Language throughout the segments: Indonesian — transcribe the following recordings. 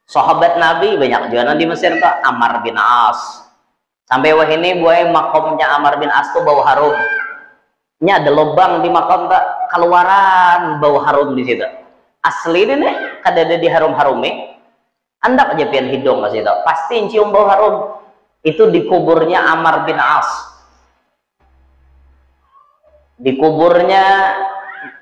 Sahabat Nabi banyak juga di Mesir tuh, Ammar bin As. Sampai wah ini buai makomnya Ammar bin As tuh bau harum. Ini ada lubang di makom tuh, keluaran bau harum di situ. Asli ini nih, kada ada di harum-harumi. Anda aja pian hidung ke situ, pasti cium bau harum. Itu di kuburnya Ammar bin As. Di kuburnya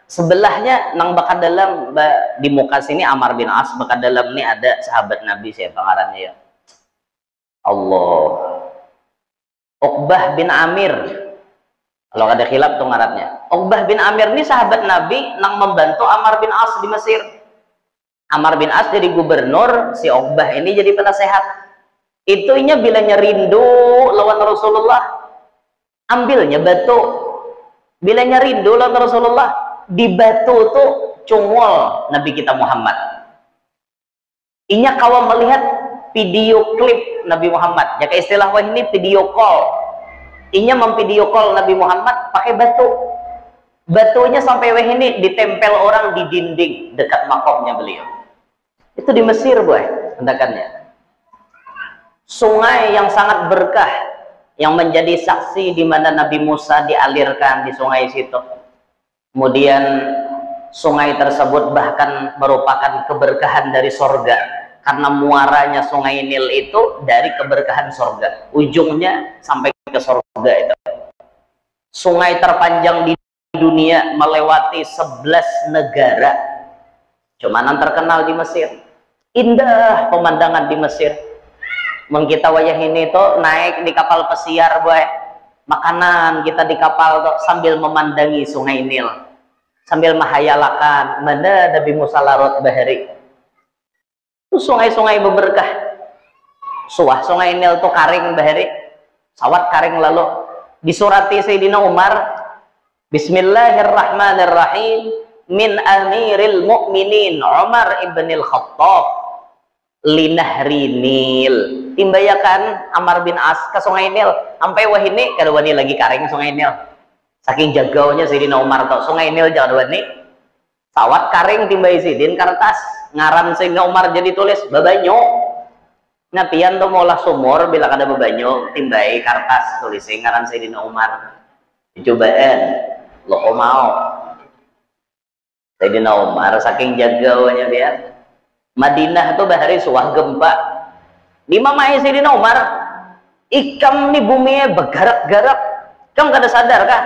sebelahnya nang bakat dalam di muka sini Ammar bin As, bakat dalam ini ada sahabat Nabi, saya pengarannya ya Allah, Uqbah bin Amir. Kalau ada khilaf tuh ngaratnya. Uqbah bin Amir ini sahabat Nabi nang membantu Ammar bin As di Mesir. Ammar bin As jadi gubernur, si Uqbah ini jadi penasehat. Itunya bilanya rindu lawan Rasulullah, ambilnya batu. Bilanya rindu lawan Rasulullah, di batu tuh cungol Nabi kita Muhammad. Inya kawan melihat video klip Nabi Muhammad. Jika istilah wah ini video call. Inya memvideo call Nabi Muhammad pakai batu. Batunya sampai wah ini ditempel orang di dinding dekat makomnya beliau. Itu di Mesir, boy, hendakannya. Sungai yang sangat berkah, yang menjadi saksi di mana Nabi Musa dialirkan di sungai situ. Kemudian sungai tersebut bahkan merupakan keberkahan dari sorga, karena muaranya sungai Nil itu dari keberkahan sorga, ujungnya sampai ke sorga itu. Sungai terpanjang di dunia, melewati 11 negara, cuman yang terkenal di Mesir. Indah pemandangan di Mesir. Mengkita wayah ini tuh naik di kapal pesiar, boy, makanan kita di kapal tuh sambil memandangi sungai Nil, sambil menghayalakan mana Nabi Musa larut bahari. Itu sungai-sungai berberkah. Suah sungai Nil tuh karing bahari, sawat karing. Lalu disurati Sayyidina Umar, Bismillahirrahmanirrahim, min amiril mu'minin Umar ibnil Khattab linahri Nil. Timbayakan Ammar bin As ke sungai Nil, sampai wah ini kada wani lagi karing sungai Nil, saking jagaunya Sayyidina Umar tuh sungai Nil jangan wani sawat karing. Timbai sidin kertas ngaran Sayyidina Umar jadi tulis babanyo. Napian tuh maulah sumur bila kada babanyo, timbai kertas tulis ngaran Sayyidina Umar. Dicobaan lo kok mau Sayyidina Umar saking jagaunya dia. Madinah tuh bahari suah gempa. Di mamai Sayyidina Umar, ikam nih buminya bergerak-gerak. Kamu kada sadar kah?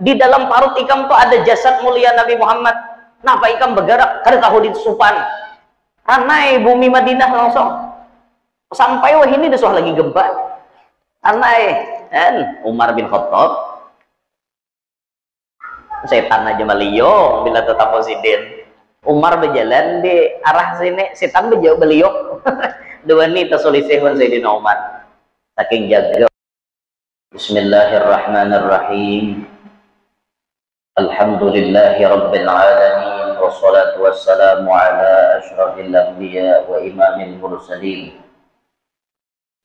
Di dalam parut ikam tuh ada jasad mulia Nabi Muhammad. Kenapa ikam bergerak? Kada tahu di supan. Anai bumi Madinah langsung. Sampai wah ini suah lagi gempa. Anai, dan Umar bin Khattab. Setan aja maliyong bila tetap presiden. Umar berjalan di arah sini, setan berjauh beliau. Dua ini tersulisihun Sayyidina Umar saking jaga. Bismillahirrahmanirrahim. Alhamdulillahi rabbil alamin, wassalatu wassalamu ala asyrafil anbiya wa imamil mursalin,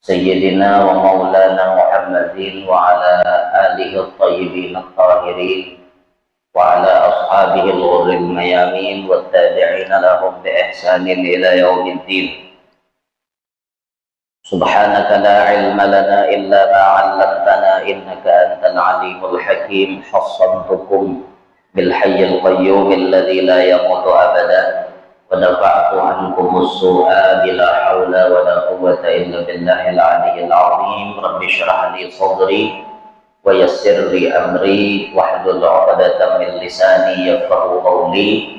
Sayyidina wa maulana Muhammadin wa ala alihi at-tayyibin at-tahirin wa ala ashabihi al-ghurril mayamin wa tabi'ina lahum bi ihsanin ila yaumiddin. Subhanaka la ilma lana illa ma 'allamtana innaka antal alimul hakim. Hassantukum bil hayyil qayyum alladzi la yamutu abada wa dafa'tu ankum as-su'a bila haula wa la quwwata illa billahil 'aliyyil 'azim. Rabbi shrah li sadri wa yassir li amri wahlul 'uqdatam min lisani yafqahu qawli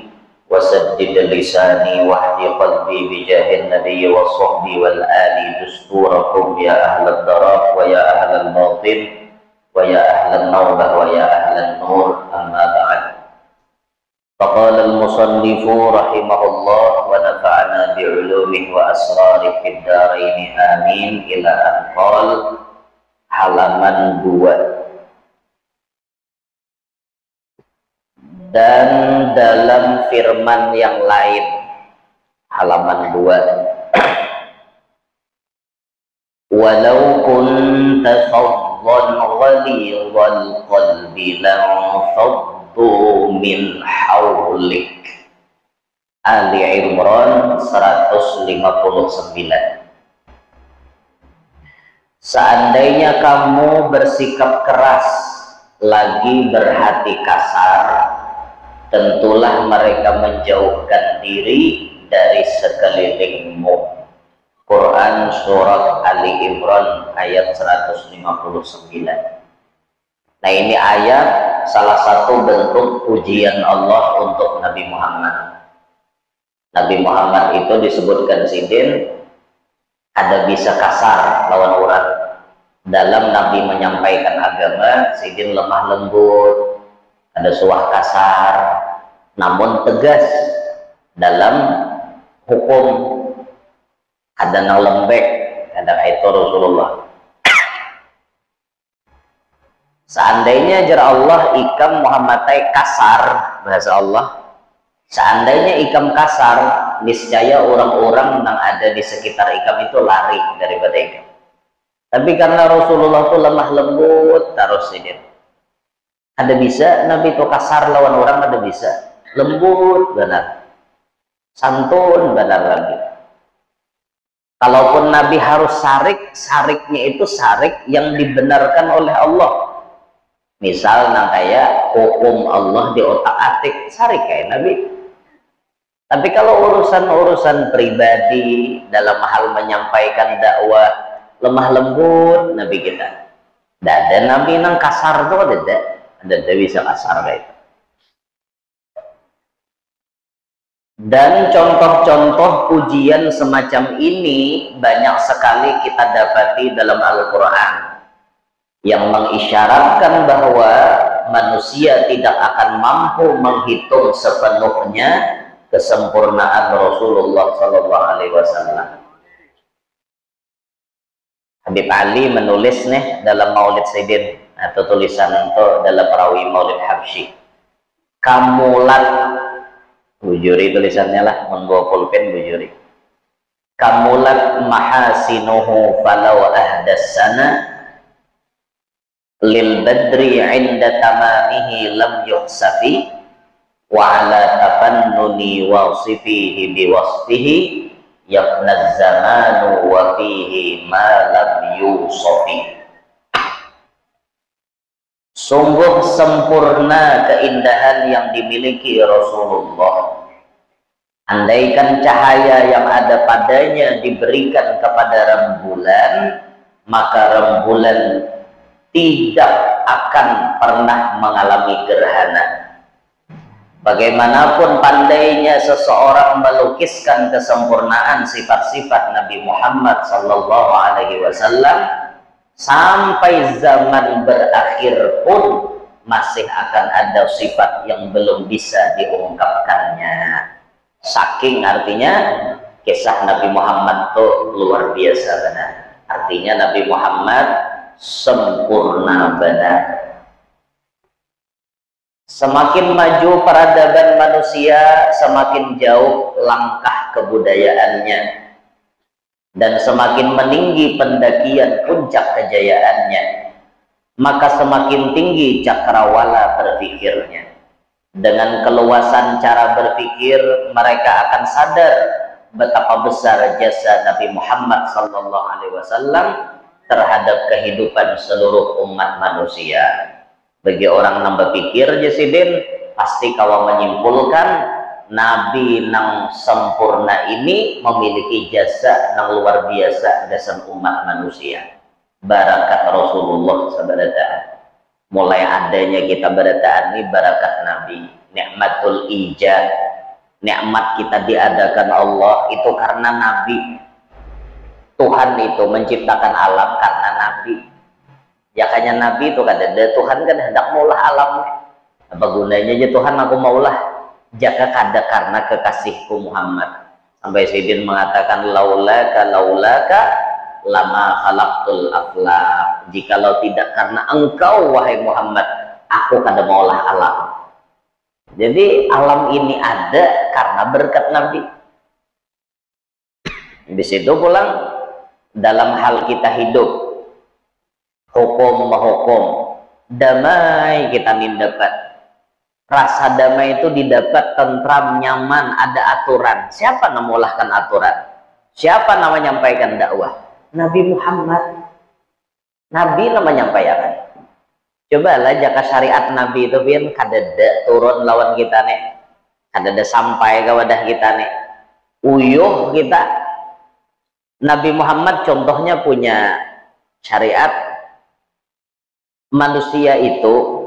wasaddid lisani wahdi qalbi bijahin nabiyyi wa sahbi wal ali dusturakum ya ahlad darab wa ya ahlal batin wa ya ahlan nawbah wa ya ahlan nur. Amma ba'd. Faqala al-musannifu rahimahullah wa nafa'ana bi'ulumihi wa asrarihi fid dharain amin ila an qala. Halaman 2. Dan dalam firman yang lain, halaman 2, walau kunta faddan ghalidhal qalbi lanfaddu min hawlik Ali Imran 159. Seandainya kamu bersikap keras lagi berhati kasar, tentulah mereka menjauhkan diri dari sekelilingmu. Quran surat Ali Imran ayat 159. Nah, ini ayat salah satu bentuk pujian Allah untuk Nabi Muhammad. Nabi Muhammad itu disebutkan sidin ada bisa kasar lawan orang. Dalam Nabi menyampaikan agama, sidin lemah lembut, ada suah kasar, namun tegas dalam hukum. Ada nang lembek, ada itu Rasulullah. Seandainya jara Allah ikam Muhammad kasar, bahasa Allah. Seandainya ikam kasar, niscaya orang-orang yang ada di sekitar ikam itu lari daripada ikam. Tapi karena Rasulullah itu lemah lembut, terus ini. Ada bisa Nabi itu kasar lawan orang, ada bisa lembut benar, santun benar lagi. Kalaupun Nabi harus sarik, sariknya itu sarik yang dibenarkan oleh Allah. Misal kayak hukum Allah di otak atik, sarik kayak Nabi. Tapi kalau urusan-urusan pribadi dalam hal menyampaikan dakwah, lemah lembut Nabi kita. Tidak ada Nabi yang kasar tuh, ada bisa kasar kayak itu. Dan contoh-contoh pujian semacam ini banyak sekali kita dapati dalam Al-Quran yang mengisyaratkan bahwa manusia tidak akan mampu menghitung sepenuhnya kesempurnaan Rasulullah Sallallahu Alaihi Wasallam. Habib Ali menulis nih dalam Maulid Sayyidin atau tulisan itu dalam perawi Maulid Habsyi, kamulat, bujuri tulisannya lah, menggo pulpen bujuri, kamulat mahasinuhu falau ahdassana lil badri inda tamamihi lam yuhsafi wa ala tafannuni wasifihi biwasfihi yafnaz zamanu wa fihi ma lam yusofi. Sungguh sempurna keindahan yang dimiliki Rasulullah. Andaikan cahaya yang ada padanya diberikan kepada rembulan, maka rembulan tidak akan pernah mengalami gerhana. Bagaimanapun pandainya seseorang melukiskan kesempurnaan sifat-sifat Nabi Muhammad Sallallahu Alaihi Wasallam, sampai zaman berakhir pun masih akan ada sifat yang belum bisa diungkapkannya. Saking artinya kisah Nabi Muhammad itu luar biasa benar. Artinya Nabi Muhammad sempurna benar. Semakin maju peradaban manusia, semakin jauh langkah kebudayaannya, dan semakin meninggi pendakian puncak kejayaannya, maka semakin tinggi cakrawala berpikirnya. Dengan keluasan cara berpikir, mereka akan sadar betapa besar jasa Nabi Muhammad SAW terhadap kehidupan seluruh umat manusia. Bagi orang yang berpikir jasidin, pasti kalau menyimpulkan Nabi nang sempurna ini memiliki jasa nang luar biasa jasa umat manusia. Barakat Rasulullah sabarataan. Mulai adanya kita barataan ini barakat Nabi. Nikmatul ijad, nikmat kita diadakan Allah itu karena Nabi. Tuhan itu menciptakan alam karena Nabi. Ya kayaknya Nabi itu kan ada Tuhan kan hendak maulah alam. Apa gunanya aja Tuhan aku maulah jaka kada karena kekasihku Muhammad. Sampai Sayyidin mengatakan laulaka lama khalaqtul aflaq. Jikalau tidak karena engkau wahai Muhammad, aku kada maulah alam. Jadi alam ini ada karena berkat Nabi. Di situ pulang dalam hal kita hidup, hukum mahukum, damai kita dapat. Rasa damai itu didapat tentram, nyaman, ada aturan. Siapa namulahkan aturan? Siapa nama menyampaikan dakwah? Nabi Muhammad. Nabi nama menyampaikan. Cobalah jaka syariat Nabi itu pian kadada turun lawan kita nih. Kadada sampai ke wadah kita nih. Uyuh kita. Nabi Muhammad contohnya punya syariat manusia itu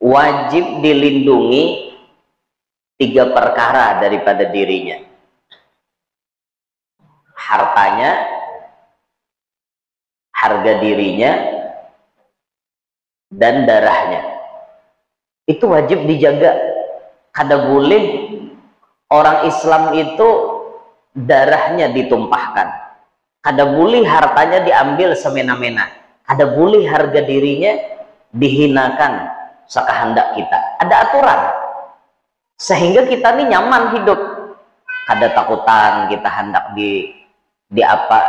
wajib dilindungi 3 perkara daripada dirinya. Hartanya, harga dirinya, dan darahnya. Itu wajib dijaga. Kada boleh orang Islam itu darahnya ditumpahkan. Kada boleh hartanya diambil semena-mena. Kada boleh harga dirinya dihinakan sekehendak kita. Ada aturan sehingga kita ini nyaman hidup. Kada takutan kita hendak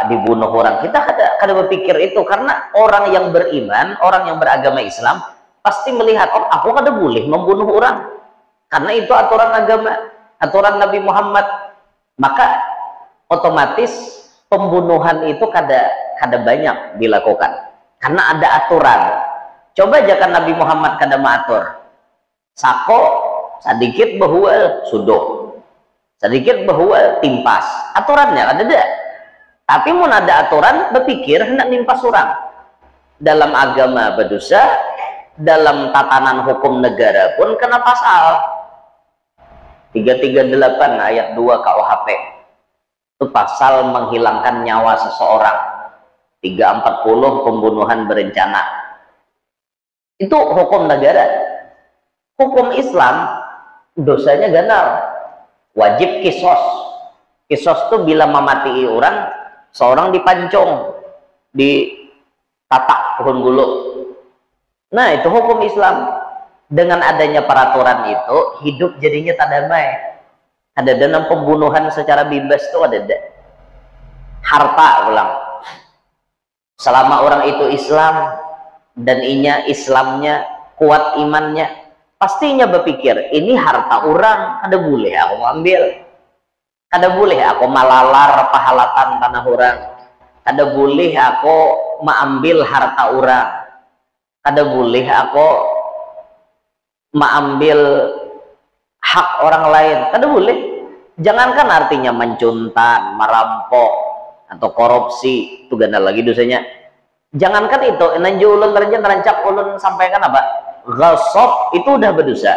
dibunuh orang. Kita kada berpikir itu, karena orang yang beriman, orang yang beragama Islam pasti melihat, oh aku kada boleh membunuh orang, karena itu aturan agama, aturan Nabi Muhammad. Maka otomatis pembunuhan itu kada banyak dilakukan karena ada aturan. Coba aja kan Nabi Muhammad kada maatur. Sako sedikit bahual sudoh, sedikit bahual timpas. Aturannya ada. Tapi mun ada aturan berpikir hendak nimpas orang. Dalam agama berdosa, dalam tatanan hukum negara pun kena pasal 338 ayat 2 KUHP. Itu pasal menghilangkan nyawa seseorang. 340 pembunuhan berencana. Itu hukum negara. Hukum Islam dosanya ganal, wajib kisos. Kisos itu bila memati orang, seorang dipancung, ditatak pohon bulu. Nah itu hukum Islam. Dengan adanya peraturan itu hidup jadinya tak damai. Ada dalam pembunuhan secara bebas itu ada. Harta ulang. Selama orang itu Islam dan Islamnya kuat imannya, pastinya berpikir ini harta orang, kada boleh aku ambil, kada boleh aku malalar pahalatan tanah orang, kada boleh aku mengambil harta orang, kada boleh aku mengambil hak orang lain, kada boleh. Jangankan artinya mencuntan, merampok atau korupsi, itu ganda lagi dosanya. Jangankan itu, nanti ulun terancak ulun sampaikan apa? Ghasab itu udah berdosa.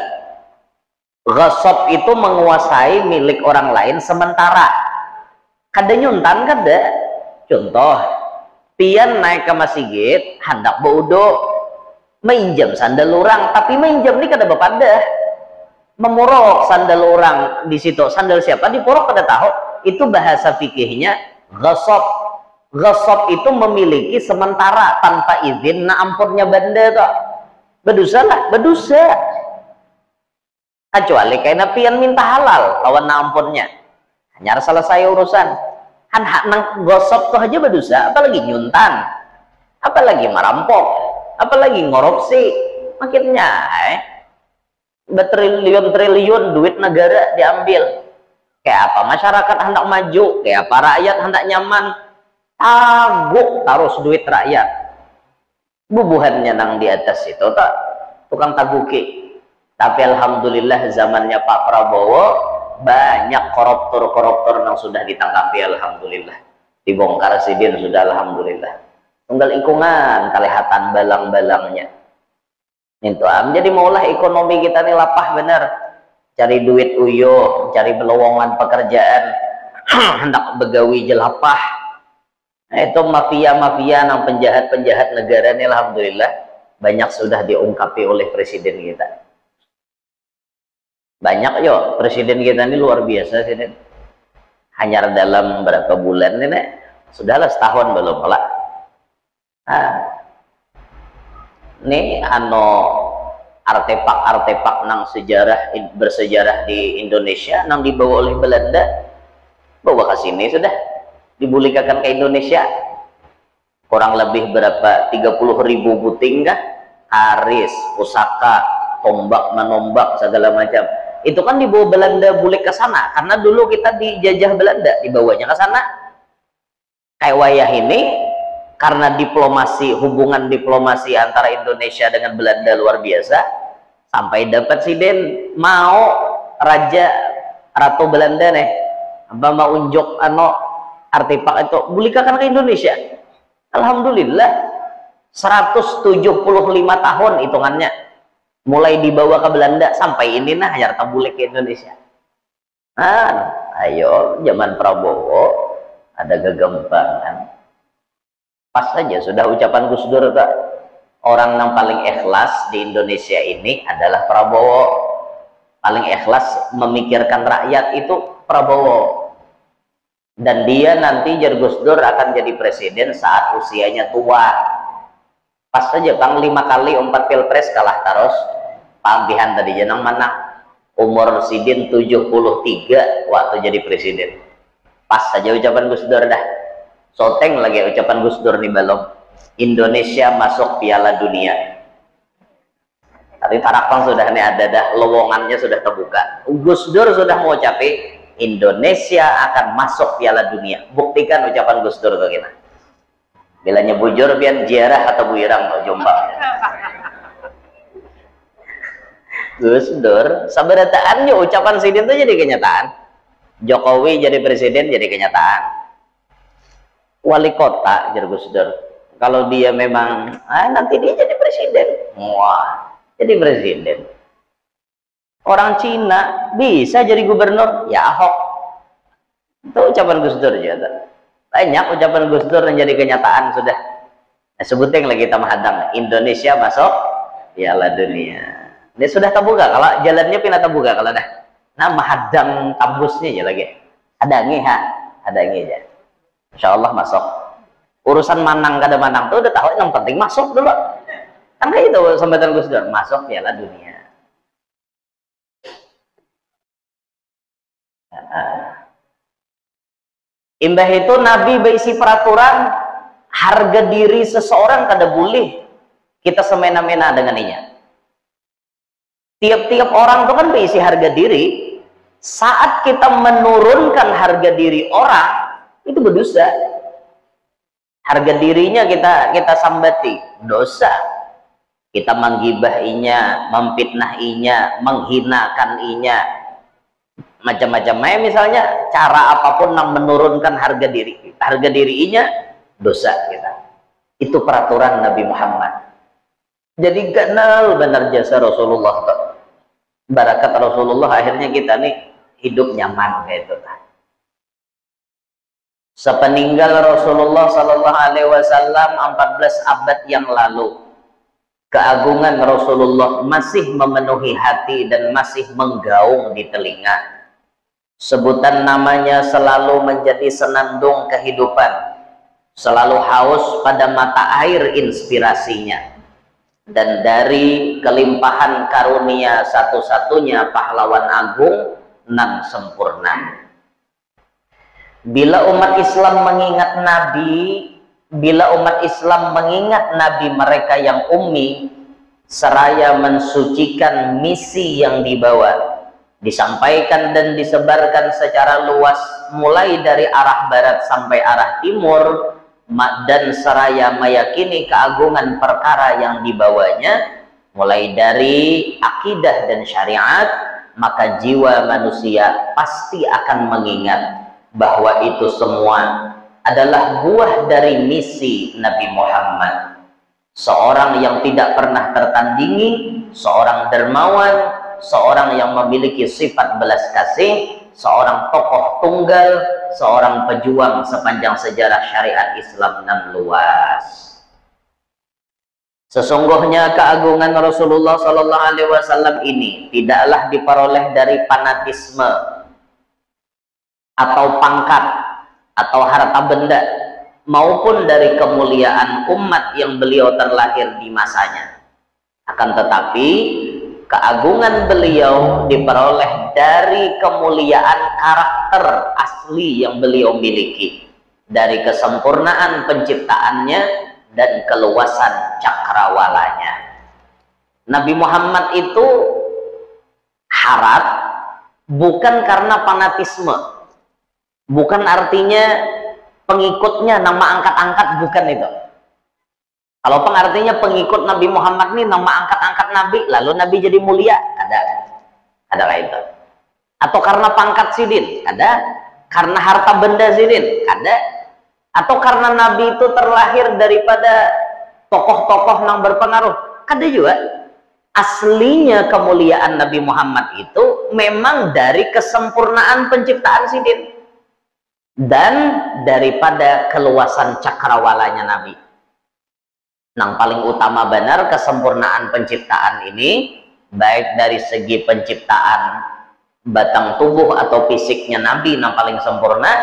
Ghasab itu menguasai milik orang lain sementara. Kada nyuntan kada. Contoh, pian naik ke masjid, hendak baudo, minjam sandal orang, tapi minjam ini kada bepadah. Memurok sandal orang di situ, sandal siapa dipurok kada tahu. Itu bahasa fikihnya ghasab. Ghasab itu memiliki sementara tanpa izin, nah ampunnya benda tuh berdosa lah, berdosa. Kecuali kayak pian minta halal lawan nah ampunnya, hanya selesai urusan. Han hak nang ghasab tuh aja berdosa, apalagi nyuntan, apalagi merampok, apalagi ngorupsi. Makinnya bertriliun-triliun duit negara diambil. Kayak apa masyarakat hendak maju, kayak apa rakyat hendak nyaman, taguk taruh duit rakyat. Bubuhannya nang di atas itu tak tukang taguki. Tapi alhamdulillah zamannya Pak Prabowo banyak koruptor yang sudah ditangkapi, alhamdulillah. Dibongkar sidin sudah, alhamdulillah. Tunggal ikungan kelihatan balang-balangnya. Itu jadi maulah ekonomi kita ini lapah bener. Cari duit uyuh, cari pelowongan pekerjaan, hendak begawi jelapah. Nah, itu mafia-mafia yang penjahat-penjahat negara ini alhamdulillah banyak sudah diungkapi oleh presiden kita. Banyak yo, presiden kita ini luar biasa sih. Hanya dalam berapa bulan ini, sudahlah setahun belum lah. Nah, ini artefak-artefak nang sejarah bersejarah di Indonesia nang dibawa oleh Belanda, bawa ke sini sudah dibulikakan ke Indonesia. Kurang lebih berapa 30.000 buting kah? Haris, pusaka, tombak menombak segala macam. Itu kan dibawa Belanda bule ke sana karena dulu kita dijajah Belanda, dibawanya ke sana. Kayak wayah ini karena diplomasi, hubungan diplomasi antara Indonesia dengan Belanda luar biasa, sampai dapat siden mau raja ratu Belanda nih apa mau unjuk artefak itu bulikakan ke Indonesia. Alhamdulillah 175 tahun hitungannya mulai dibawa ke Belanda sampai ini nah harta bule ke Indonesia. Ayo zaman Prabowo ada kegampangan. Pas saja sudah ucapan Gus Dur, orang yang paling ikhlas di Indonesia ini adalah Prabowo. Paling ikhlas memikirkan rakyat itu Prabowo. Dan dia nanti Gus Dur akan jadi presiden saat usianya tua. Pas saja Bang 5 kali 4 pilpres kalah terus. Pambihan tadi jenang mana? Umur sidin 73 waktu jadi presiden. Pas saja ucapan Gus Dur dah. Soteng lagi ucapan Gus Dur nih balong. Indonesia masuk Piala Dunia. Tapi tarakang sudah nih ada dah, lowongannya sudah terbuka. Gus Dur sudah mau capek. Indonesia akan masuk Piala Dunia. Buktikan ucapan Gus Dur bagaimana. Bilanya bujur biar jiarah atau buirang mau jumpa. Gus Dur sabarataannya ucapan sidin itu jadi kenyataan. Jokowi jadi presiden jadi kenyataan. Wali kota jadi Gus Dur. Kalau dia memang nanti dia jadi presiden. Wah, jadi presiden. Orang Cina bisa jadi gubernur, ya Ahok. Itu ucapan Gus Dur juga. Banyak ucapan Gus Dur yang jadi kenyataan sudah. Nah, sebutin lagi kita menghadang Indonesia masuk Piala Dunia. Ini sudah terbuka kalau jalannya pindah terbuka kalau dah. Nah, menghadang tabusnya aja lagi. Hadangi aja. Insya Allah masuk. Urusan manang kada manang tuh udah tahu yang penting masuk dulu. Kan kayak itu sambatan Gus Dur masuk Piala Dunia. Imbah itu Nabi berisi peraturan harga diri seseorang kada boleh kita semena-mena denganinya. Tiap-tiap orang itu kan berisi harga diri. Saat kita menurunkan harga diri orang itu berdosa. Harga dirinya kita sambati dosa. Kita menggibahinya, memfitnahinya, menghinakan-inya, macam-macam. Misalnya cara apapun yang menurunkan harga dirinya dosa kita. Itu peraturan Nabi Muhammad. Jadi kenal benar jasa Rasulullah. Barakat Rasulullah akhirnya kita nih hidup nyaman kayak itu. Sepeninggal Rasulullah Sallallahu Alaihi Wasallam 14 abad yang lalu, keagungan Rasulullah masih memenuhi hati dan masih menggaung di telinga. Sebutan namanya selalu menjadi senandung kehidupan, selalu haus pada mata air inspirasinya. Dan dari kelimpahan karunia satu-satunya pahlawan agung nan sempurna. Bila umat Islam mengingat Nabi mereka yang ummi, seraya mensucikan misi yang dibawa, disampaikan dan disebarkan secara luas mulai dari arah barat sampai arah timur, dan seraya meyakini keagungan perkara yang dibawanya mulai dari akidah dan syariat, maka jiwa manusia pasti akan mengingat bahwa itu semua adalah buah dari misi Nabi Muhammad, seorang yang tidak pernah tertandingi, seorang dermawan, seorang yang memiliki sifat belas kasih, seorang tokoh tunggal, seorang pejuang sepanjang sejarah syariat Islam nan luas. Sesungguhnya keagungan Rasulullah Sallallahu Alaihi Wasallam ini tidaklah diperoleh dari fanatisme atau pangkat atau harta benda, maupun dari kemuliaan umat yang beliau terlahir di masanya. Akan tetapi keagungan beliau diperoleh dari kemuliaan karakter asli yang beliau miliki, dari kesempurnaan penciptaannya dan keluasan cakrawalanya. Nabi Muhammad itu harap bukan karena fanatisme, bukan artinya pengikutnya nama angkat-angkat, bukan itu. Kalau pengartinya pengikut Nabi Muhammad ini nama angkat-angkat Nabi, lalu Nabi jadi mulia, ada itu. Atau karena pangkat sidin, ada. Karena harta benda sidin, ada. Atau karena Nabi itu terlahir daripada tokoh-tokoh yang berpengaruh, ada juga. Aslinya kemuliaan Nabi Muhammad itu memang dari kesempurnaan penciptaan sidin dan daripada keluasan cakrawalanya Nabi. Yang paling utama benar kesempurnaan penciptaan ini, baik dari segi penciptaan batang tubuh atau fisiknya Nabi yang paling sempurna,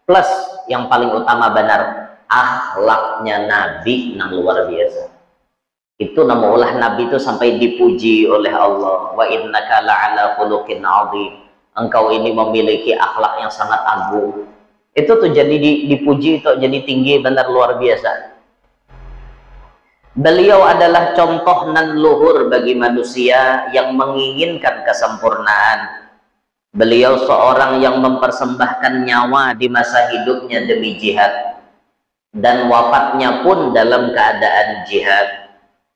plus yang paling utama benar akhlaknya Nabi yang luar biasa. Itu nama ulah Nabi itu sampai dipuji oleh Allah, wa innaka la'ala khuluqin 'adzim, engkau ini memiliki akhlak yang sangat agung. Itu tuh jadi dipuji, itu jadi tinggi, benar luar biasa. Beliau adalah contoh nan luhur bagi manusia yang menginginkan kesempurnaan. Beliau seorang yang mempersembahkan nyawa di masa hidupnya demi jihad, dan wafatnya pun dalam keadaan jihad.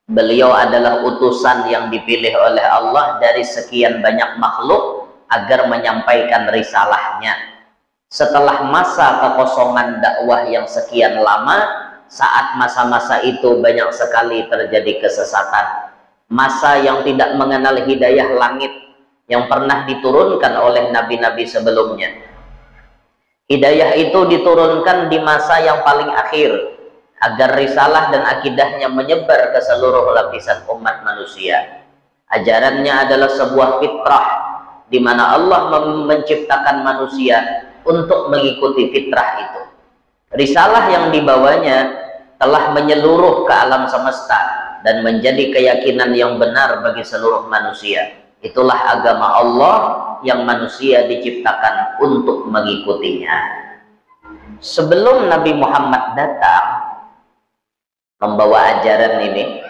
Beliau adalah utusan yang dipilih oleh Allah dari sekian banyak makhluk agar menyampaikan risalahnya. Setelah masa kekosongan dakwah yang sekian lama, saat masa-masa itu banyak sekali terjadi kesesatan. Masa yang tidak mengenal hidayah langit yang pernah diturunkan oleh nabi-nabi sebelumnya. Hidayah itu diturunkan di masa yang paling akhir, agar risalah dan akidahnya menyebar ke seluruh lapisan umat manusia. Ajarannya adalah sebuah fitrah, di mana Allah menciptakan manusia untuk mengikuti fitrah itu. Risalah yang dibawanya telah menyeluruh ke alam semesta dan menjadi keyakinan yang benar bagi seluruh manusia. Itulah agama Allah yang manusia diciptakan untuk mengikutinya. Sebelum Nabi Muhammad datang membawa ajaran ini,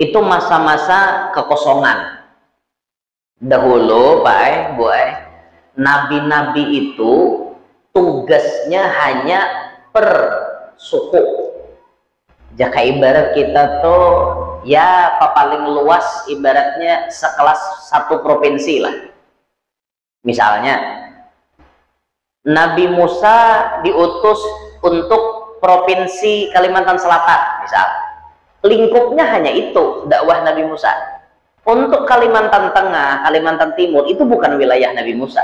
itu masa-masa kekosongan. Dahulu Pak Bu, nabi-nabi itu tugasnya hanya per suku. Jaka ibarat kita tuh ya paling luas ibaratnya sekelas satu provinsi lah. Misalnya Nabi Musa diutus untuk Provinsi Kalimantan Selatan, misal. Lingkupnya hanya itu, dakwah Nabi Musa. Untuk Kalimantan Tengah, Kalimantan Timur, itu bukan wilayah Nabi Musa.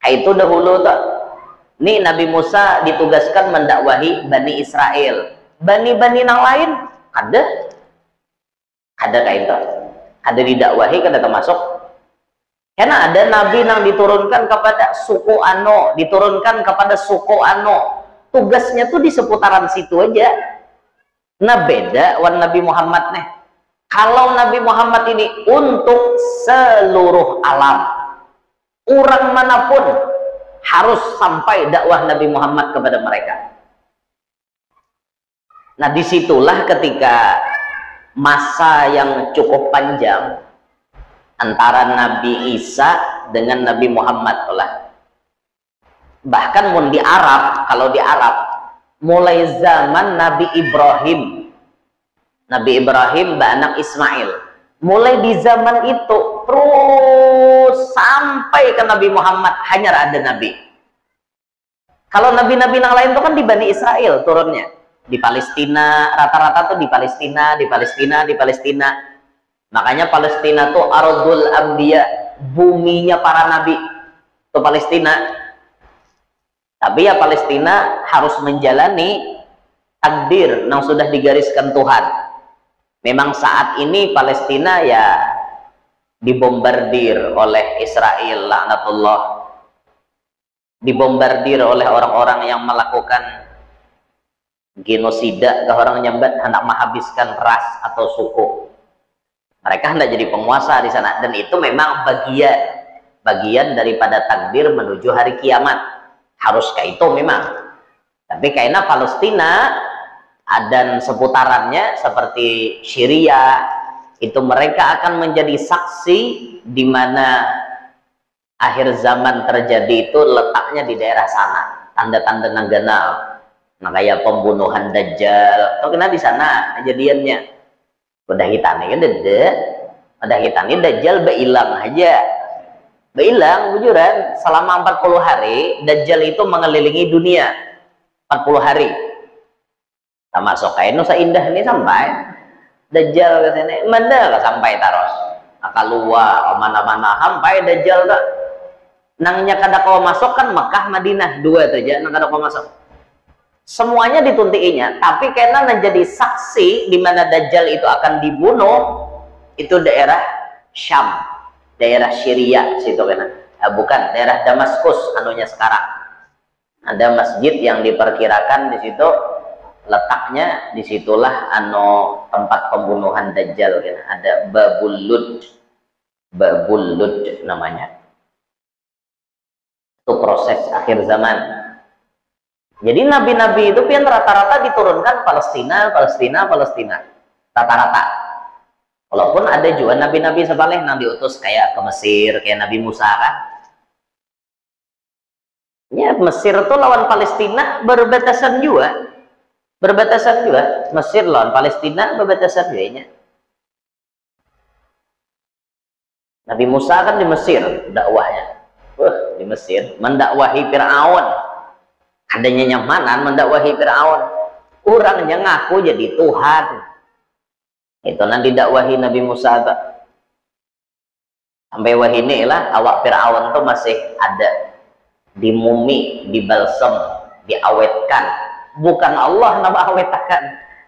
Itu dahulu tuh. Nih Nabi Musa ditugaskan mendakwahi Bani Israel. Bani-bani yang lain, ada kayak itu. Ada didakwahi, kada termasuk. Karena ada Nabi yang diturunkan kepada suku Ano, diturunkan kepada suku Ano. Tugasnya tuh di seputaran situ aja. Nah beda wan Nabi Muhammad nih. Kalau Nabi Muhammad ini untuk seluruh alam, orang manapun harus sampai dakwah Nabi Muhammad kepada mereka. Nah disitulah ketika masa yang cukup panjang antara Nabi Isa dengan Nabi Muhammad lah. Bahkan mun di Arab, kalau di Arab mulai zaman Nabi Ibrahim anak Ismail, mulai di zaman itu terus sampai ke Nabi Muhammad hanya ada Nabi. Kalau nabi-nabi yang lain itu kan di Bani Israel turunnya, di Palestina, rata-rata tuh di Palestina. Makanya Palestina tuh Ardul Anbiya, buminya para nabi itu Palestina. Tapi ya Palestina harus menjalani takdir yang sudah digariskan Tuhan. Memang saat ini Palestina ya dibombardir oleh Israel, laknatullah. Dibombardir oleh orang-orang yang melakukan genosida ke orang nyambat, hendak menghabiskan ras atau suku. Mereka hendak jadi penguasa di sana, dan itu memang bagian daripada takdir menuju hari kiamat. Harus kayak itu memang. Tapi kayaknya Palestina dan seputarannya seperti Syria, itu mereka akan menjadi saksi di mana akhir zaman terjadi itu letaknya di daerah sana, tanda-tanda nangganal. Nah kayak pembunuhan Dajjal, atau kena di sana kejadiannya. Udah hitamnya kan udah hitamnya Dajjal beilang aja, beilang bujuran selama 40 hari. Dajjal itu mengelilingi dunia 40 hari. Sama sokain nusa indah ini sampai Dajjal ke sini, mana lah sampai taros. Keluar mana-mana sampai Dajjal tak. Nangnya kada kau masuk kan Mekah Madinah dua itu aja, nang kada kau masuk. Semuanya dituntiinya, tapi karena menjadi saksi di mana Dajjal itu akan dibunuh, itu daerah Syam, daerah Syria situ kan. Bukan daerah Damaskus anunya sekarang. Ada masjid yang diperkirakan di situ letaknya, disitulah tempat pembunuhan Dajjal kan. Ada Babul Lud namanya. Itu proses akhir zaman. Jadi nabi-nabi itu pian rata-rata diturunkan Palestina rata-rata. Walaupun ada juga nabi-nabi sebaleh yang diutus kayak ke Mesir, kayak Nabi Musa kan. Ya Mesir itu lawan Palestina berbatasan juga. Mesir lawan Palestina berbatasan juga. Nabi Musa kan di Mesir dakwahnya. Di Mesir mendakwahi Fir'aun. Adanya nyamanan mendakwahi Fir'aun. Orangnya ngaku jadi Tuhan. Itu nanti dakwahi Nabi Musa tak. Sampai wahini lah awak Fir'aun tuh masih ada di mumi, di balsam, diawetkan. Bukan Allah nama awetkan,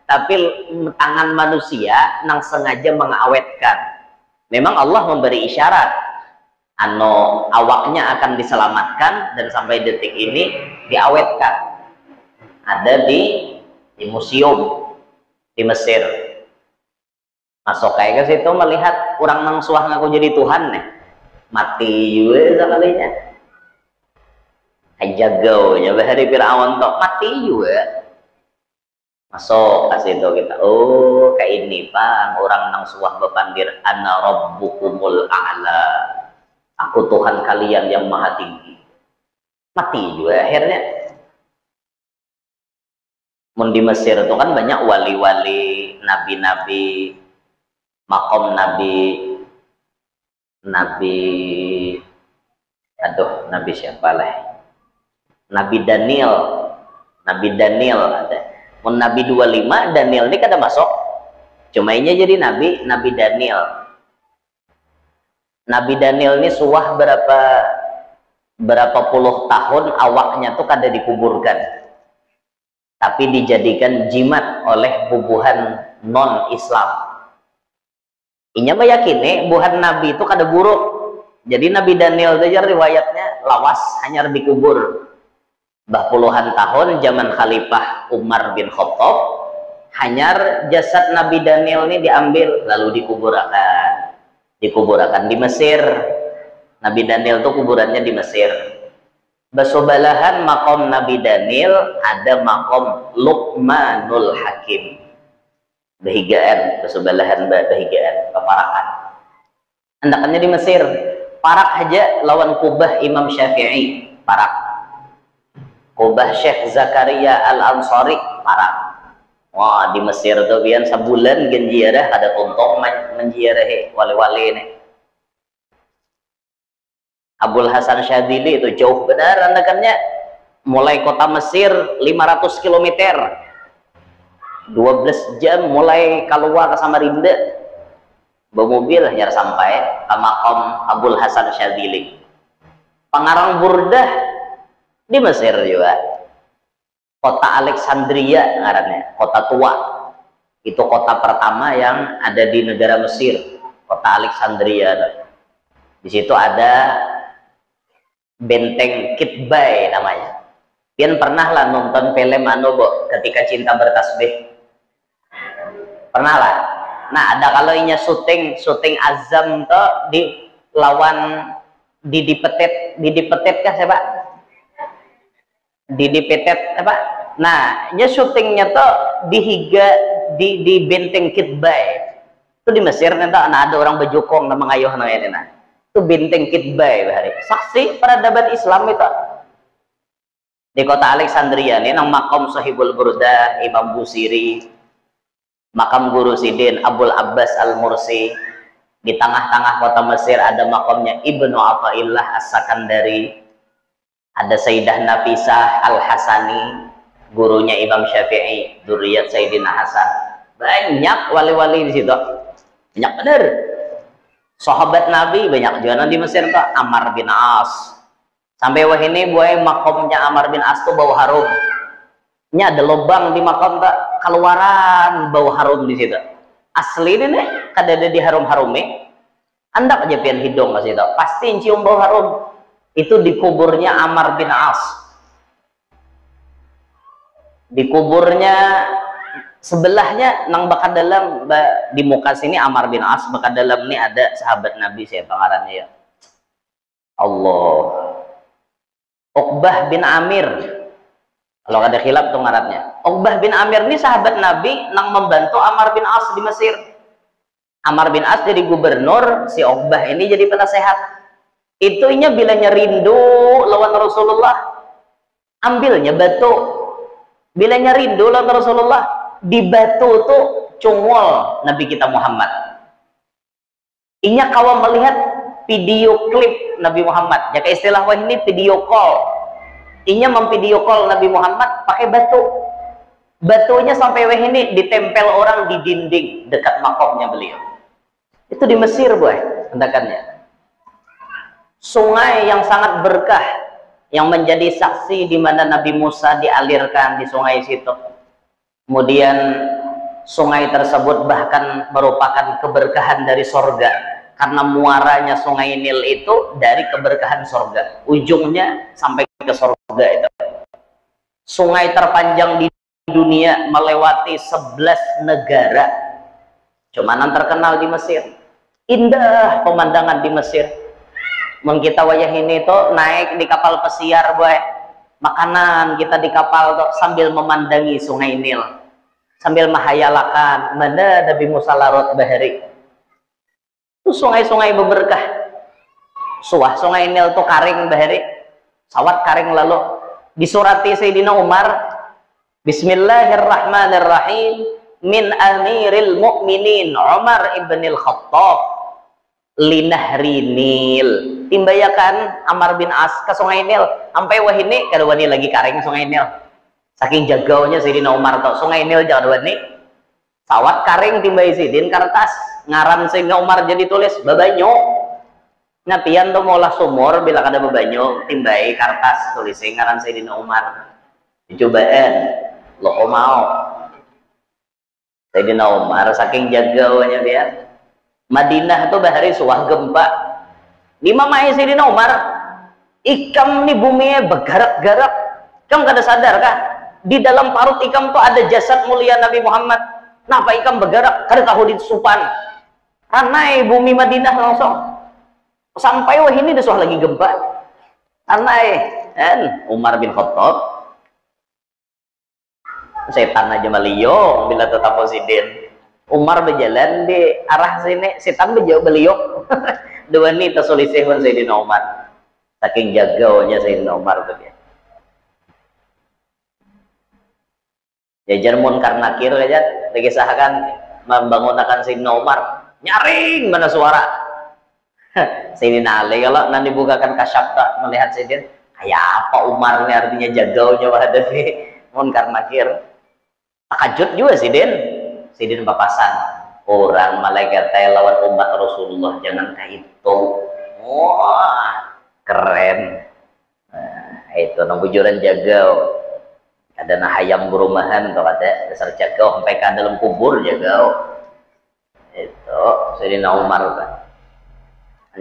tapi tangan manusia nang sengaja mengawetkan. Memang Allah memberi isyarat awaknya akan diselamatkan, dan sampai detik ini diawetkan. Ada di museum di Mesir. Masuk kayak ke situ melihat orang nang suah ngaku jadi Tuhan nih. Mati juga sekalinya. Ajagau ya bahari Fir'aun tok mati juga. Masuk ke situ kita. Oh, kayak ini Pak, orang nang suah bepandir ana rabbukumul a'la. Aku Tuhan kalian yang maha tinggi. Mati juga akhirnya. Di Mesir itu kan banyak wali-wali, nabi-nabi, makom nabi siapa lah? Nabi Daniel ada. Nabi 25 Daniel ini kada masuk. Cuma ini jadi nabi Daniel. Nabi Daniel ini suah berapa puluh tahun awaknya tuh kada dikuburkan, tapi dijadikan jimat oleh bubuhan non Islam. Inya meyakini buhan Nabi itu kada buruk. Jadi Nabi Daniel saja riwayatnya lawas hanya dikubur. Puluhan tahun zaman Khalifah Umar bin Khattab, hanyar jasad Nabi Daniel ini diambil lalu dikuburkan di Mesir. Nabi Daniel itu kuburannya di Mesir. Besobalahan makom Nabi Daniel ada makom Luqmanul Hakim. Bahigaan, besobalahan bahigaan, keparakan. Andakannya di Mesir. Parak aja lawan kubah Imam Syafi'i, parak. Kubah Syekh Zakaria Al-Ansari, parak. Wah, di Mesir tuh biar sebulan genjiarah ada tuntung menjiarahi wali-wali ini. Abul Hasan Syadili itu jauh benar andakannya, mulai kota Mesir 500 km 12 jam mulai keluar ke Samarinda bermobil hanya sampai ke makam Abul Hasan Syadili. Pengarang Burdah di Mesir juga. Kota Alexandria ngarannya, kota tua. Itu kota pertama yang ada di negara Mesir, kota Alexandria. Di situ ada benteng Kitbai namanya. Pian pernah lah nonton film Ketika Cinta Bertasbih? Pernah lah. Nah, ada kalau inya syuting Azam tuh di lawan Didi Petet kah siapa? Didi Petet apa? Nah, nya syutingnya tuh di benteng Kitbai. Itu di Mesir nanti ada orang bejukong na mangayuh na ini na. Itu bintang Kitbay bahari. Saksi peradaban Islam itu. Di kota Alexandria ini nang makam Sahibul Burda Imam Busiri, makam Guru Sidin Abul Abbas Al-Mursi. Di tengah-tengah kota Mesir ada makamnya Ibnu Athaillah As-Sakandari, ada Sayyidah Nafisah Al-Hasani, gurunya Imam Syafi'i, dzurriyyat Sayyidina Hasan. Banyak wali-wali di situ, banyak bener. Sahabat Nabi banyak juga di Mesir tuh. Ammar bin As, sampai wah ini buai makamnya Ammar bin As tuh bau harum. Ini ada lubang di makam tuh, keluaran bau harum di situ. Asli ini kada ada di harum-harumi. Anda aja pian hidung ke situ, pasti cium bau harum. Itu di kuburnya Ammar bin As. Di kuburnya sebelahnya nang bakal dalam di muka sini Ammar bin As, bakal dalam ini ada sahabat Nabi siapa ngarannya ya? Allah. Uqbah bin Amir. Kalau ada khilaf tuh ngarannya. Uqbah bin Amir ini sahabat Nabi nang membantu Ammar bin As di Mesir. Ammar bin As jadi gubernur, si Uqbah ini jadi penasehat. Itunya bilanya rindu lawan Rasulullah, ambilnya batu. Bilanya rindu lawan Rasulullah, di batu tuh cungol Nabi kita Muhammad. Inya kawan melihat video klip Nabi Muhammad. Jika istilah wah ini video call. Inya memvideo call Nabi Muhammad pakai batu. Batunya sampai wah ini ditempel orang di dinding dekat makomnya beliau. Itu di Mesir, boy, hendakannya. Sungai yang sangat berkah yang menjadi saksi di mana Nabi Musa dialirkan di sungai situ. Kemudian sungai tersebut bahkan merupakan keberkahan dari sorga, karena muaranya sungai Nil itu dari keberkahan sorga, ujungnya sampai ke sorga itu. Sungai terpanjang di dunia melewati 11 negara, cuman yang terkenal di Mesir. Indah pemandangan di Mesir. Kita wayah ini tuh naik di kapal pesiar, boy. Makanan kita di kapal tuh sambil memandangi sungai Nil, sambil menghayalakan mana Nabi Musa larut bahari. Itu sungai-sungai berberkah. Suah sungai Nil tuh karing bahari, sawat karing lalu. Disurati Sayyidina Umar, Bismillahirrahmanirrahim, min amiril mu'minin Umar ibnil Khattab linahri Nil. Timbayakan Ammar bin As ke sungai Nil, sampai wah ini kada wani lagi karing sungai Nil. Saking jagaunya Sayyidina Umar tuh sungai Nil jangan wani. Sawat karing timbai sidin kertas ngaran Sayyidina Umar jadi tulis babanyo. Nah pian tuh maulah sumur bila kada babanyo timbai kertas tulis ngaran Sayyidina Umar. Dicobaan lo mau. Sayyidina Umar saking jagaunya dia. Madinah tuh bahari suah gempa. Di mamai Sayyidina Umar, ikam nih buminya bergerak-gerak. Kamu kada sadar kah? Di dalam parut ikam tuh ada jasad mulia Nabi Muhammad. Kenapa ikam bergerak? Kada tahu di supan. Karena bumi Madinah langsung. Sampai wah ini suah lagi gempa. Karena Umar bin Khattab. Setan aja maliyong bila tetap presiden. Umar berjalan di arah sini, setan berjauh beliau. Dua ini tersulisihun Sayyidina Umar. Saking jagaunya Sayyidina Umar tuh dia. Jajar Munkar Nakir aja dikisahkan membangunkan Sayyidina Umar. Nyaring mana suara. Sayyidina Ali kalau nanti bukakan kasyaf tak melihat Sayyidina, kayak apa Umar ini artinya jagaunya menghadapi Munkar Nakir. Takajud juga Sidin papasan orang malaikat lawan umat Rasulullah jangan kayak itu. Wah keren. Nah, itu nambujuran jagau ada nah hayam berumahan tuh ada dasar jagau sampai ke dalam kubur jagau itu Sayyidina Umar kan.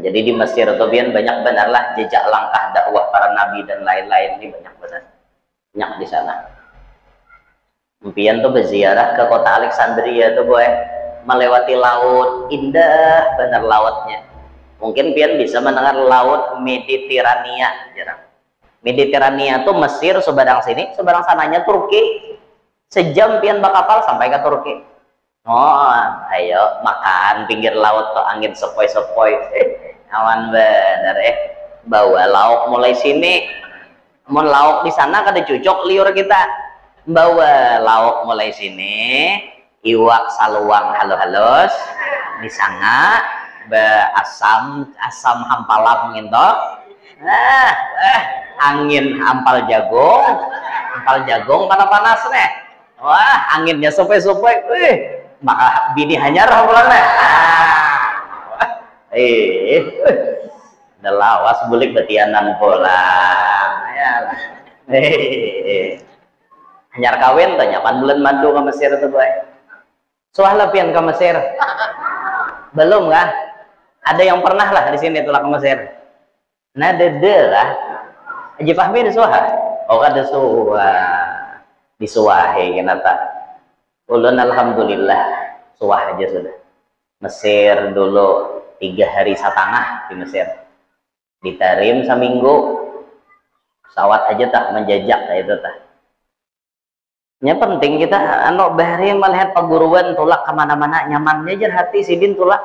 Jadi di Mesir atau Bian banyak benarlah jejak langkah dakwah para nabi dan lain-lain ini banyak di sana. Impian tuh berziarah ke kota Alexandria tuh boy, melewati laut, indah benar lautnya. Mungkin pian bisa mendengar laut Mediterania jarang. Mediterania tuh Mesir seberang sini, seberang sananya Turki. Sejam pian bakapal sampai ke Turki. Oh, ayo makan pinggir laut tuh angin sepoi-sepoi. Awan bener bawa lauk mulai sini. Mau lauk di sana kada cucok liur kita. Bawa lauk mulai sini, iwak saluang halus-halus, di sana asam hampalam gitu. Angin ampal jagung panas nih. Wah, anginnya supaya maka bini hanyar pulangnya. Udah lawas bulik betianan pulang. Hanyar kawin tuh nyaman bulan madu ke Mesir tuh boy. Soal lepian ke Mesir. Belum kah? Ada yang pernah lah di sini tulah ke Mesir. Nah dede lah. Haji Fahmi di Suha. Oh ada Suha. Di Suwahe kenapa? Ulun alhamdulillah Suwah aja sudah. Mesir dulu 3 hari setengah di Mesir. Ditarim seminggu. Pesawat aja tak menjajak itu tak. Nya penting kita bahari melihat perguruan tulak kemana-mana nyamannya aja hati sidin tulak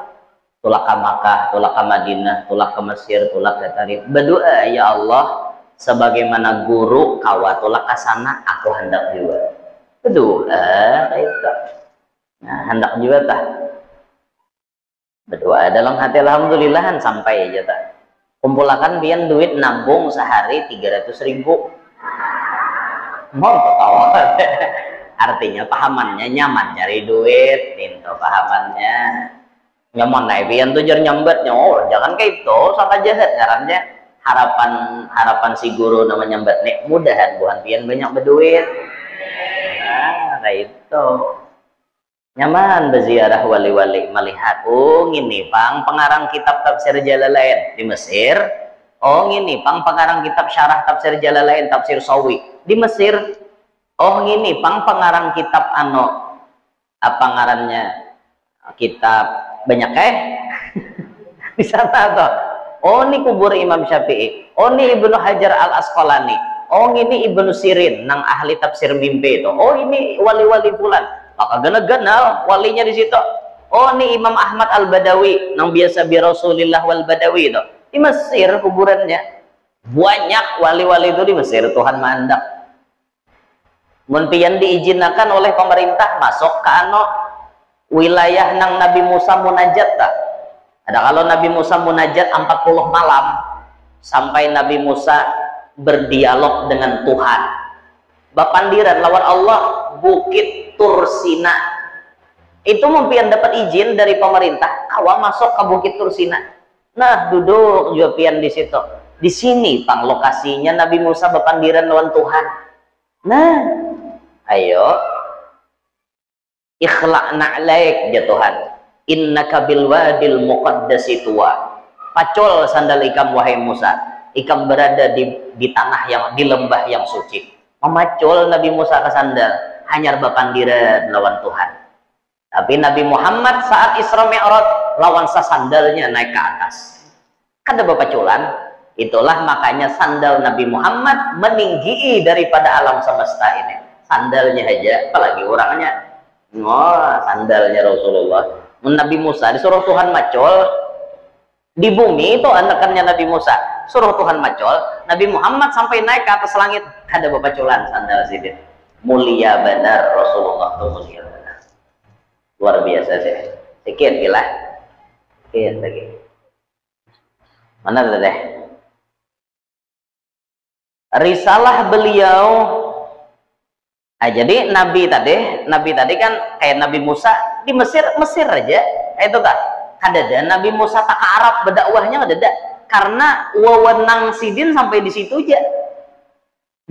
ke Makkah, tulak ke Madinah, tulak ke Mesir, tulak ke Tarim. Berdoa ya Allah sebagaimana guru kawa tulak ke sana aku hendak juga. Berdoa itu. Nah hendak juga tak. Berdoa dalam hati alhamdulillahan sampai aja tak. Kumpulakan pian duit nabung sehari 300.000. Mau tahu artinya pahamannya nyaman cari duit itu pahamannya nyaman naik pian tuh jar nyambatnya oh jangan kayak itu sangka jahat ngarannya harapan si guru nama nyambat nek mudahan bukan pian banyak berduit itu nyaman berziarah wali-wali melihat oh ini pang pengarang kitab tafsir Jalalain di Mesir oh ini pang pengarang kitab syarah tafsir Jalalain tafsir Sawi di Mesir oh ini pang pengarang kitab apa ngarannya kitab banyak di sana tuh oh ini kubur Imam Syafi'i oh ini Ibnu Hajar Al Asqalani oh ini Ibnu Sirin nang ahli tafsir mimpi itu oh ini wali-wali fulan maka genal walinya di situ. Oh ini Imam Ahmad Al Badawi, nang biasa bi Rasulillah wal Badawi itu di Mesir kuburannya. Banyak wali-wali itu di Mesir Tuhan mandak. Mun pian diizinkan oleh pemerintah masuk ke wilayah nang Nabi Musa munajat tak. Ada kalau Nabi Musa munajat 40 malam sampai Nabi Musa berdialog dengan Tuhan. Bapandiran lawan Allah Bukit Tursina itu mimpian dapat izin dari pemerintah kawa masuk ke Bukit Tursina. Nah duduk juga pian di situ di sini pang lokasinya Nabi Musa bapandiran lawan Tuhan. Nah ayo ikhla'na alaik ya Tuhan innaka bil wadil muqaddasi tuwa pacol sandal ikam wahai Musa ikam berada di tanah yang di lembah yang suci. Memacul Nabi Musa ke sandal hanyar bapandiran lawan Tuhan. Tapi Nabi Muhammad saat Isra Mi'raj lawan sandalnya naik ke atas. Kada bapaculan. Itulah makanya sandal Nabi Muhammad meninggi daripada alam semesta ini. Sandalnya aja, apalagi orangnya. Oh, sandalnya Rasulullah. Nabi Musa disuruh Tuhan macul di bumi itu anakannya Nabi Musa. Suruh Tuhan macul, Nabi Muhammad sampai naik ke atas langit ada bapaculan sandal sidin. Mulia benar Rasulullah tuh mulia benar. Luar biasa sih. Sikit gila. Sikit lagi. Mana tadi? Risalah beliau. Jadi Nabi tadi kan kayak Nabi Musa di Mesir aja. Itu tak. Ada Nabi Musa tak ke Arab berdakwahnya ada. Karena wewenang sidin sampai di situ aja.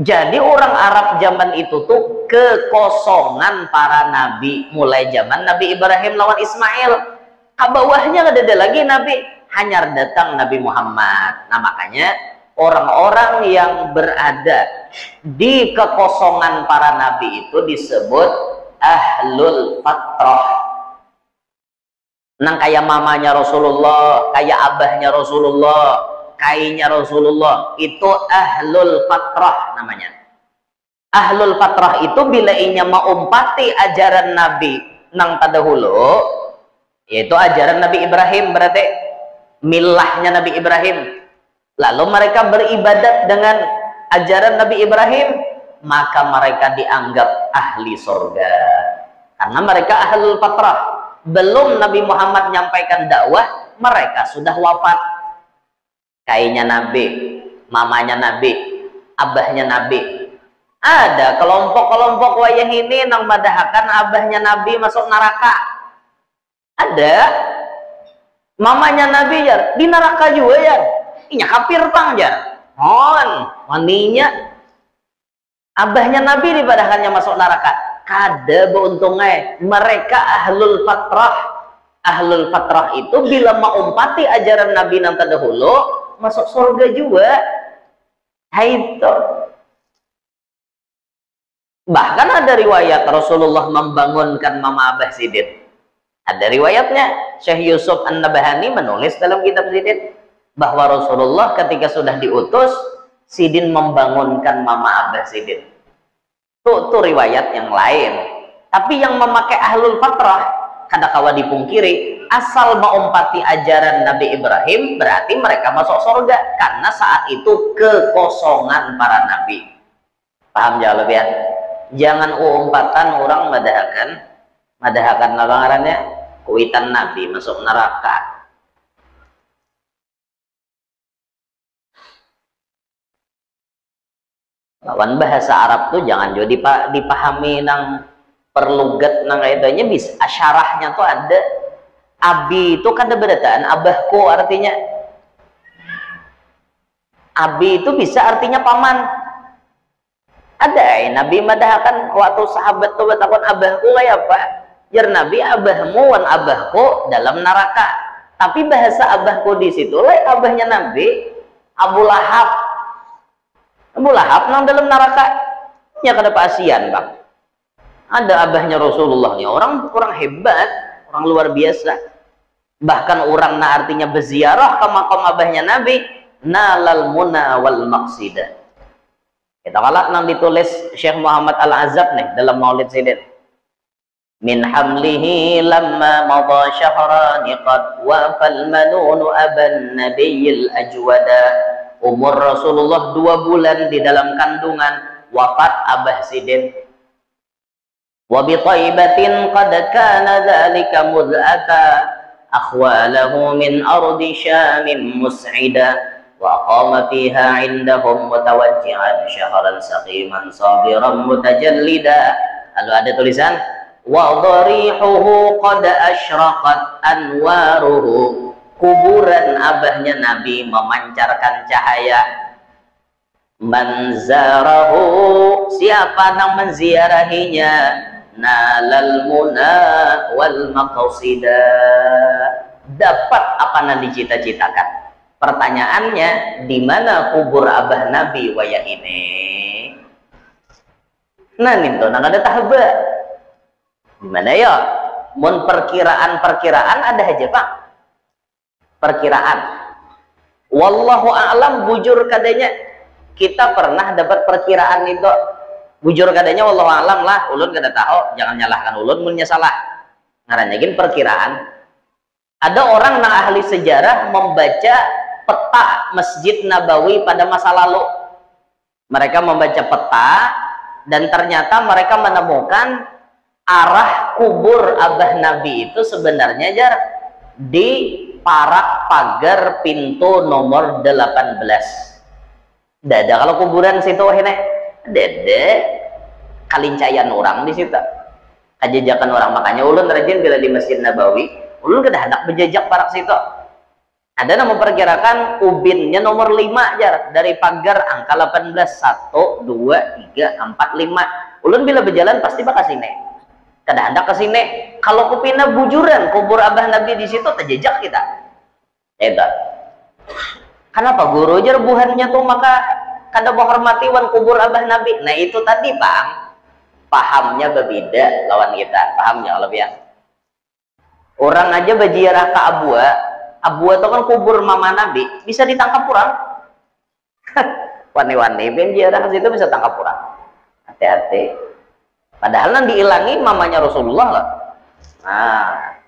Jadi orang Arab zaman itu tuh kekosongan para nabi mulai zaman Nabi Ibrahim lawan Ismail. Ke bawahnya nggak ada lagi nabi, hanya datang Nabi Muhammad. Nah makanya orang-orang yang berada di kekosongan para nabi itu disebut ahlul fatrah. Nang kayak mamanya Rasulullah, kayak abahnya Rasulullah, kainya Rasulullah, itu ahlul fatrah namanya. Ahlul fatrah itu bila inya mau umpati ajaran Nabi nang tadahulu, yaitu ajaran Nabi Ibrahim, berarti milahnya Nabi Ibrahim. Lalu mereka beribadat dengan ajaran Nabi Ibrahim, maka mereka dianggap ahli surga karena mereka ahlul fatrah. Belum Nabi Muhammad menyampaikan dakwah, mereka sudah wafat. Kayaknya Nabi, mamanya Nabi, abahnya Nabi. Ada kelompok-kelompok wayah ini nang madahakan abahnya Nabi masuk neraka. Ada mamanya Nabi ya di neraka juga ya. Inya kafir bang ya. Maninya abahnya Nabi dipadakannya masuk neraka. Kada beuntungnya mereka ahlul fatrah. Ahlul fatrah itu bila mengumpati ajaran Nabi nang terdahulu masuk surga juga. Itu. Bahkan ada riwayat Rasulullah membangunkan Mama Abah Sidin. Ada riwayatnya. Syekh Yusuf An-Nabahani menulis dalam kitab Sidin bahwa Rasulullah ketika sudah diutus, Sidin membangunkan Mama Abah Sidin. Itu riwayat yang lain. Tapi yang memakai ahlul fatrah kada kawa dipungkiri, asal mengumpati ajaran Nabi Ibrahim berarti mereka masuk surga karena saat itu kekosongan para nabi. Paham jawab ya? Jangan umpatan orang madahakan lawangannya kuitan Nabi masuk neraka. Lawan bahasa Arab tuh jangan jadi dipahami nang perlugat nang kaitanya bisa syarahnya tuh ada. Abi itu kan ada berataan abahku, artinya abi itu bisa artinya paman. Ada Nabi madahakan waktu sahabat tuh bertakun abahku kayak apa? Jar Nabi abahmu wan abahku dalam neraka. Tapi bahasa abahku di situ lah abahnya Nabi Abu Lahab. Abu Lahab nang dalam neraka. Ya kada pasian bang. Ada abahnya Rasulullah nih, orang hebat, orang luar biasa. Bahkan orang na artinya berziarah ke makam abahnya Nabi, nalal muna wal maqsidah. Kita kalak nang ditulis Syekh Muhammad Al-Azab nih dalam Maulid Sidin. Min hamlihi lamma madha syahrani qad wafal manunu aban nabiyil ajwada. Umur Rasulullah 2 bulan di dalam kandungan, wafat Abah Sidin. Wa bi Thaibatin qad kana dzalika mud'ata akhwalahu min ardi Syam mus'ida. Wa qama fiha indahum mutawajjihan syahran saqiman sabiran mutajallida. Lalu ada tulisan wa dharihuhu qad asyraqat anwaruhu. Kuburan abahnya Nabi memancarkan cahaya. Manzarahu, siapa yang menziarahinya, nalal muna wal maqsida, dapat apa yang dicita-citakan. Pertanyaannya, di mana kubur abah Nabi waya ini? Nah, itu nang ada tahba. Di mana ya? Mun perkiraan ada aja, Pak. Perkiraan. Wallahu a'lam, bujur kadanya kita pernah dapat perkiraan itu. Bujur kadanya wallahu a'lam lah, ulun kada tahu, jangan nyalahkan ulun mun nya salah. Ngarannya gin perkiraan. Ada orang nang ahli sejarah membaca peta Masjid Nabawi pada masa lalu. Mereka membaca peta dan ternyata mereka menemukan arah kubur abah Nabi itu sebenarnya jar di parak pagar pintu nomor 18. Dada kalau kuburan situ ini dede kalincayan orang di situ, kajejakan orang. Makanya ulun rajin bila di Masjid Nabawi ulun kada hendak berjejak parak situ. Ada yang memperkirakan ubinnya nomor 5 jar dari pagar angka 18 1 2 3 4 5. Ulun bila berjalan pasti bakal sini. Kada hendak ke sini. Kalau kupina bujuran kubur abah Nabi di situ terjejak kita. Itu. Kenapa guru jar buhannya tuh maka kada menghormati wan kubur abah Nabi. Nah itu tadi Bang. Pahamnya berbeda lawan kita. Pahamnya lebih ya. Orang aja berziarah ke Abua. Abua itu kan kubur mama Nabi, bisa ditangkap orang. Wani-wani ben ziarah ke situ bisa tangkap orang. Hati-hati. Padahal nanti diilangi mamanya Rasulullah lah. Nah,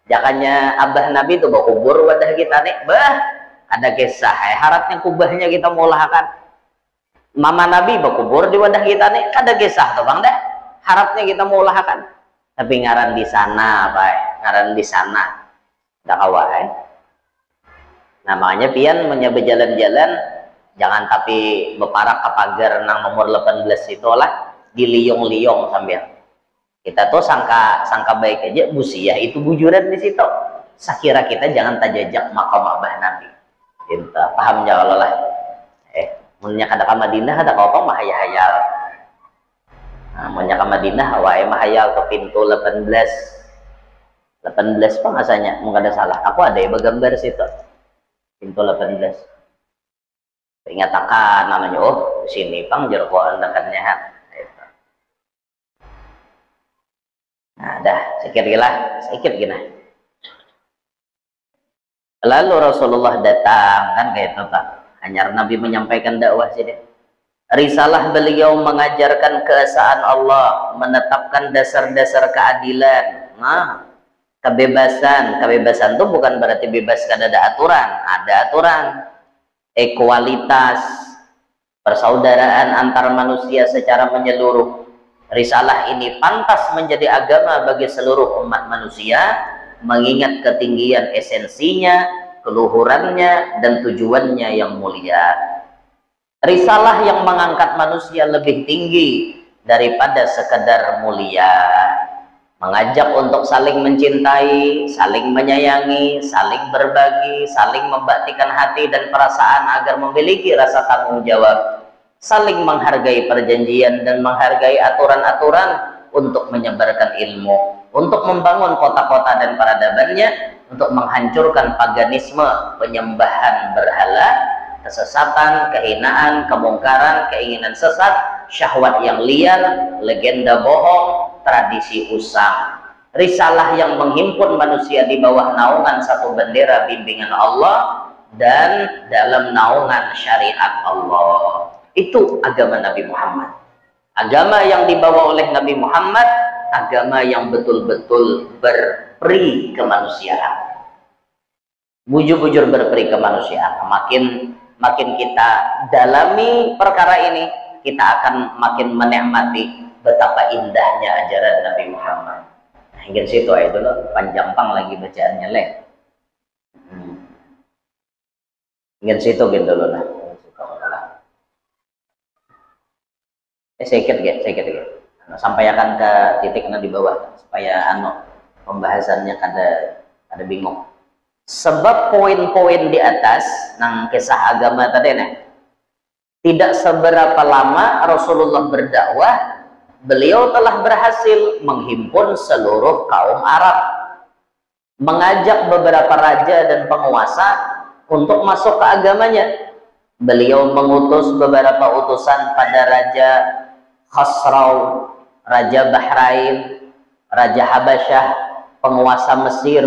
jakanya abah Nabi itu bawa kubur wadah kita nih, bah ada kisah, harapnya kubahnya kita mulahkan. Mama Nabi bawa kubur di wadah kita nih, ada kisah tuh bang dah, harapnya kita mulahkan. Tapi ngaran di sana, pak, ngaran di sana, dah kawan. Nah makanya pian menyebut jalan-jalan, jangan tapi beparak ke pagar nang nomor 18 itulah, diliung-liung sambil. Kita tuh sangka baik aja, busiah itu bujuran di situ. Sakira kita jangan tajajak makam abah Nabi. Kita paham ya Allah lah. Munnya kada ka Madinah ada kau mah hayal. Nah, munnya ka Madinah wae mah hayal ke pintu 18. 18 pang asanya, mung kada salah. Aku ada yang bergambar situ. Pintu 18. Ingat akan namanya, oh sini pang jerkoan dekatnya. Nah, dah sedikit gila. Lalu Rasulullah datang kan kayak itu Pak. Hanya Nabi menyampaikan dakwah sini. Risalah beliau mengajarkan keesaan Allah, menetapkan dasar-dasar keadilan. Nah, kebebasan itu bukan berarti bebas kada ada aturan. Ekualitas, persaudaraan antar manusia secara menyeluruh. Risalah ini pantas menjadi agama bagi seluruh umat manusia, mengingat ketinggian esensinya, keluhurannya, dan tujuannya yang mulia. Risalah yang mengangkat manusia lebih tinggi daripada sekedar mulia, mengajak untuk saling mencintai, saling menyayangi, saling berbagi, saling membaktikan hati dan perasaan agar memiliki rasa tanggung jawab, saling menghargai perjanjian dan menghargai aturan-aturan untuk menyebarkan ilmu, untuk membangun kota-kota dan peradabannya, untuk menghancurkan paganisme, penyembahan berhala, kesesatan, kehinaan, kemungkaran, keinginan sesat, syahwat yang liar, legenda bohong, tradisi usang. Risalah yang menghimpun manusia di bawah naungan satu bendera bimbingan Allah dan dalam naungan syariat Allah. Itu agama Nabi Muhammad. Agama yang dibawa oleh Nabi Muhammad, agama yang betul-betul berperi kemanusiaan. Bujur-bujur berperi kemanusiaan. Makin kita dalami perkara ini, kita akan makin menikmati betapa indahnya ajaran Nabi Muhammad. Nah, ingin situ itu loh, panjang pang lagi bacaannya leh. Ingin situ gitu loh nah. Sedikit. Sampaikan ke titiknya di bawah supaya pembahasannya kada bingung. Sebab poin-poin di atas nang kisah agama tadi nih, tidak seberapa lama Rasulullah berdakwah, beliau telah berhasil menghimpun seluruh kaum Arab, mengajak beberapa raja dan penguasa untuk masuk ke agamanya. Beliau mengutus beberapa utusan pada Raja Khosraw, Raja Bahrain, Raja Habasyah, penguasa Mesir,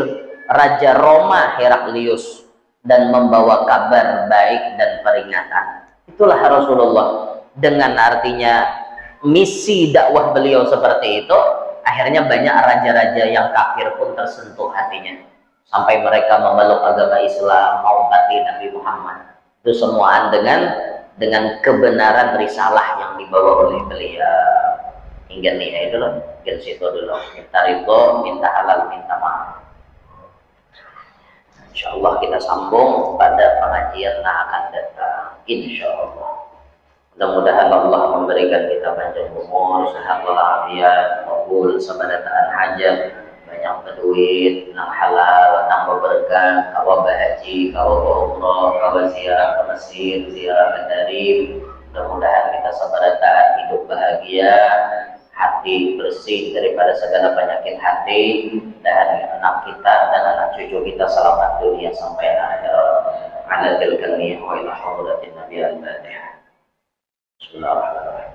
Raja Roma Heraklius, dan membawa kabar baik dan peringatan. Itulah Rasulullah. Dengan artinya misi dakwah beliau seperti itu, akhirnya banyak raja-raja yang kafir pun tersentuh hatinya, sampai mereka memeluk agama Islam, mau mengobati Nabi Muhammad. Itu semuaan dengan kebenaran risalah yang dibawa oleh beliau. Hingga nih itu loh, hingga situ dulu. Minta ridho, minta halal, minta maaf. Insya Allah kita sambung pada pengajian yang akan datang. Insya Allah. Mudah-mudahan Allah memberikan kita panjang umur, sehat walafiat, makbul, sabadataan hajat, banyak berduit, nang halal, nang berberkah, kawa bahaji, kawa umroh, kawa ziarah ke Mesir, ziarah ke Darif. Mudah-mudahan kita sabadataan hidup bahagia, hati bersih daripada segala penyakit hati, dan anak kita dan anak cucu kita selamat dunia sampai akhir. Ala tilka niyah wa ila hadratin Nabi al-Fatihah. Bismillahirrahmanirrahim.